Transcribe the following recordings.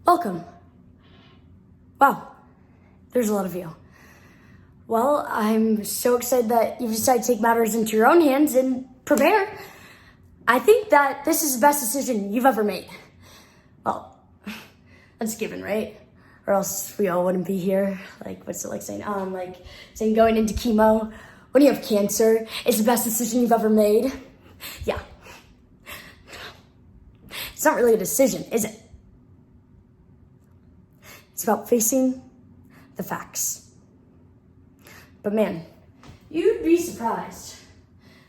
Welcome. Wow, there's a lot of you. Well, I'm so excited that you've decided to take matters into your own hands and prepare. I think that this is the best decision you've ever made. Well, that's a given, right? Or else we all wouldn't be here. Like, what's it like saying? Saying going into chemo when you have cancer is the best decision you've ever made. Yeah. It's not really a decision, is it? It's about facing the facts. But man, you'd be surprised.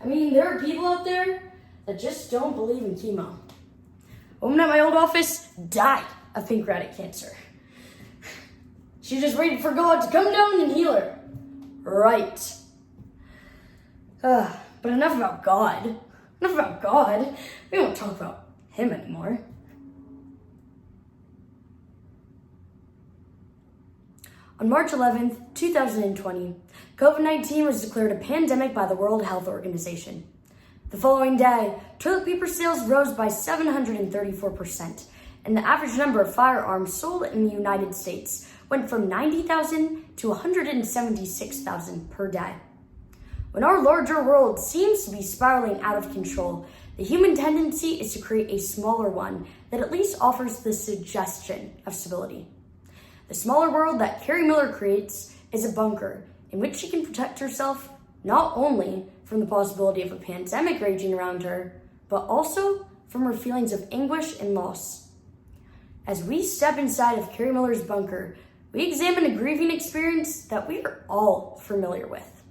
I mean, there are people out there that just don't believe in chemo. A woman at my old office died of pancreatic cancer. She just waited for God to come down and heal her. Right. But enough about God. Enough about God. We won't talk about him anymore. On March 11th, 2020, COVID-19 was declared a pandemic by the World Health Organization. The following day, toilet paper sales rose by 734%, and the average number of firearms sold in the United States went from 90,000 to 176,000 per day. When our larger world seems to be spiraling out of control, the human tendency is to create a smaller one that at least offers the suggestion of stability. The smaller world that Carrie Miller creates is a bunker in which she can protect herself not only from the possibility of a pandemic raging around her, but also from her feelings of anguish and loss. As we step inside of Carrie Miller's bunker, we examine a grieving experience that we are all familiar with.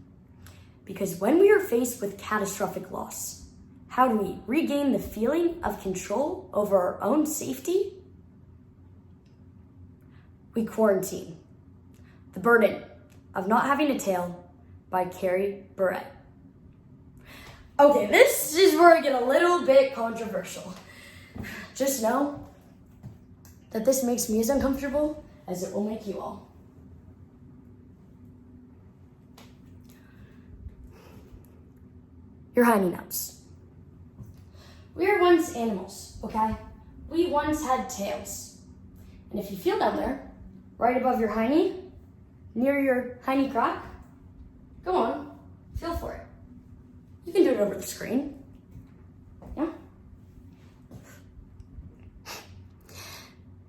Because when we are faced with catastrophic loss, how do we regain the feeling of control over our own safety? We quarantine. The Burden of Not Having a Tail by Carrie Barrett. Okay, this is where I get a little bit controversial. Just know that this makes me as uncomfortable as it will make you all. Your hiney nubs. We were once animals, okay? We once had tails. And if you feel down there, right above your hiney, near your hiney crack, go on, feel for it. You can do it over the screen. Yeah?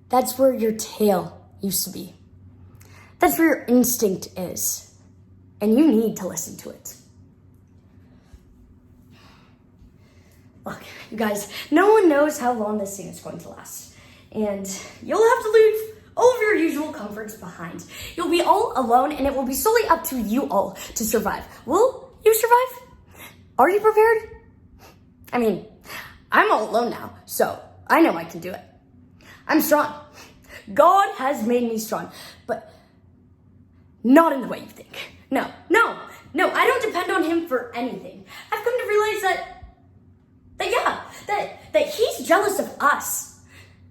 That's where your tail used to be. That's where your instinct is. And you need to listen to it. Look, you guys, no one knows how long this thing is going to last. And you'll have to leave all of your usual comforts behind. You'll be all alone, and it will be solely up to you all to survive. Will you survive? Are you prepared? I mean, I'm all alone now, so I know I can do it. I'm strong. God has made me strong, but not in the way you think. No, I don't depend on him for anything. I've come to realize that he's jealous of us.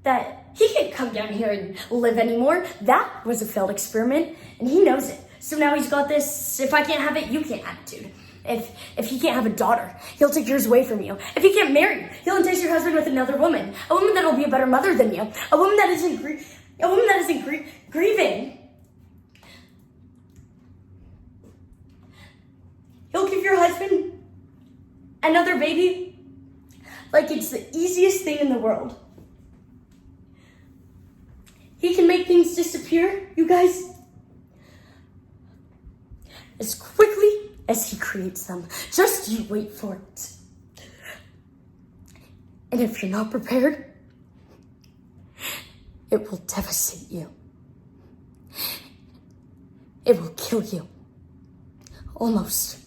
That he can't come down here and live anymore. That was a failed experiment, and he knows it. So now he's got this, if I can't have it, you can't attitude. If he can't have a daughter, he'll take yours away from you. If you can't marry, he'll entice your husband with another woman. A woman that'll be a better mother than you. A woman that isn't grieving. He'll give your husband another baby like it's the easiest thing in the world. He can make things disappear, you guys, as quickly as he creates them. Just you wait for it. And if you're not prepared, it will devastate you. It will kill you. Almost.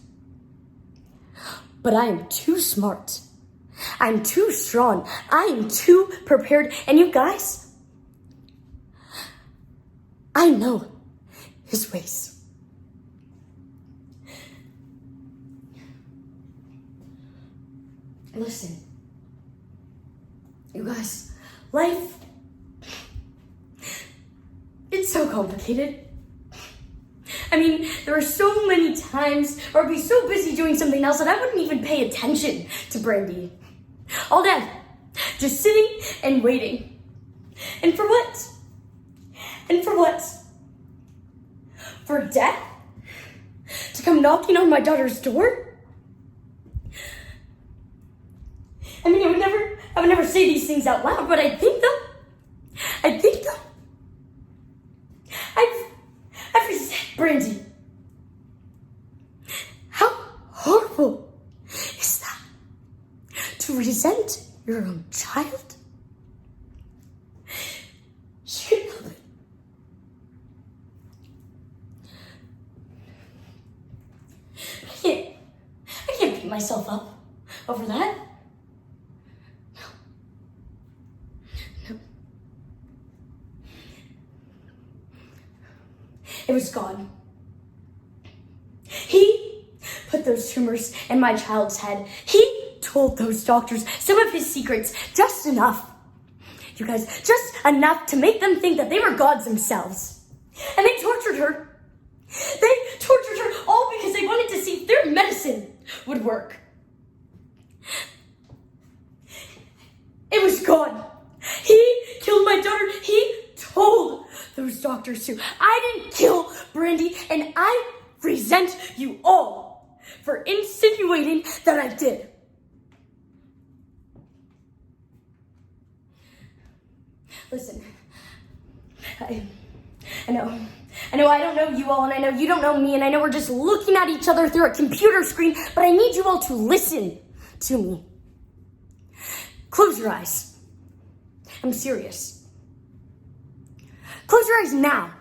But I am too smart. I'm too strong. I am too prepared. And you guys, I know his ways. Listen, you guys, life, it's so complicated. I mean, there are so many times where I'd be so busy doing something else that I wouldn't even pay attention to Brandy. All day, just sitting and waiting. And for what? And for what? For death? To come knocking on my daughter's door? I mean, I would never say these things out loud, but I think them. I resent Brandy. How horrible is that? To resent your own child? You can't help it. I can't beat myself up over that. No. It was God. He put those tumors in my child's head. He told those doctors some of his secrets, just enough. You guys, just enough to make them think that they were gods themselves. And they tortured her. They tortured her all because they wanted to see if their medicine would work. It was God. He killed my daughter. He told those doctors to. I didn't kill Brandy, and I resent you all for insinuating that I did. Listen, I know I don't know you all, and I know you don't know me, and I know we're just looking at each other through a computer screen, but I need you all to listen to me. Close your eyes. I'm serious. Close your eyes now.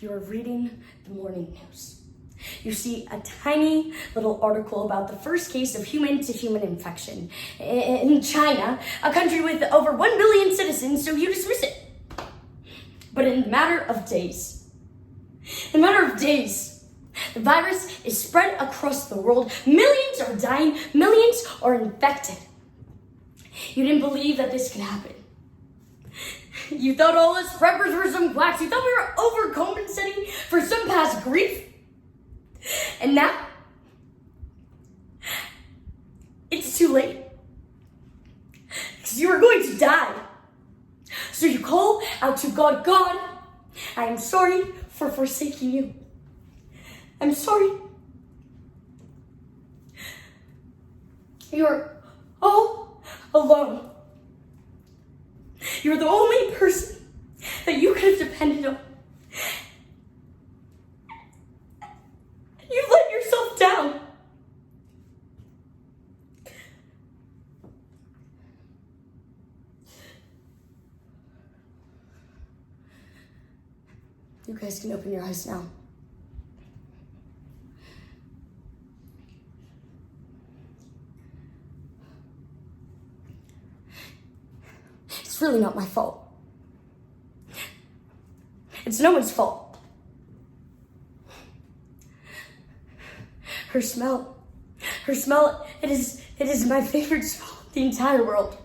You are reading the morning news. You see a tiny little article about the first case of human-to-human infection in China, a country with over 1 billion citizens, so you dismiss it. But in a matter of days, the virus is spread across the world. Millions are dying, millions are infected. You didn't believe that this could happen. You thought all us preppers were some quacks. You thought we were overcompensating for some past grief. And now, it's too late. Because you are going to die. So you call out to God, God, I am sorry for forsaking you. I'm sorry. You're all alone. You're the only person that you could have depended on. You let yourself down. You guys can open your eyes now. It's really not my fault. It's no one's fault. Her smell, it is my favorite smell in the entire world.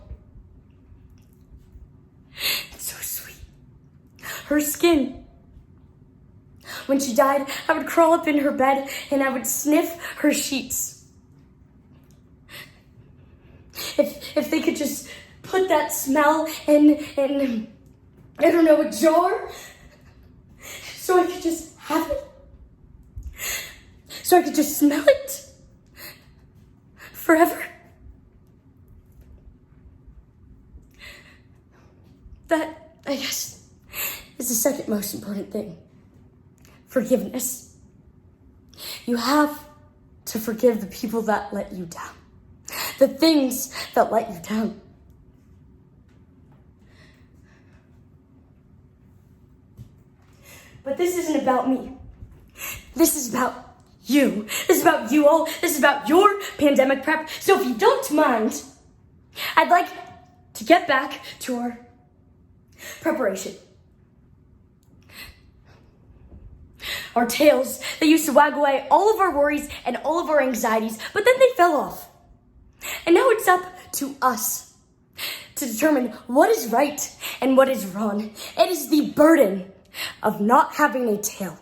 It's so sweet. Her skin. When she died, I would crawl up in her bed and I would sniff her sheets. If they could just put that smell in I don't know, a jar, so I could just have it, so I could just smell it forever. That, I guess, is the second most important thing. Forgiveness. You have to forgive the people that let you down. The things that let you down. But this isn't about me. This is about you. This is about you all. This is about your pandemic prep. So if you don't mind, I'd like to get back to our preparation. Our tails, they used to wag away all of our worries and all of our anxieties, but then they fell off. And now it's up to us to determine what is right and what is wrong. It is the burden of not having a tail.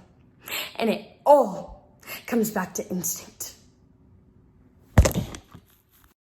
And it all comes back to instinct.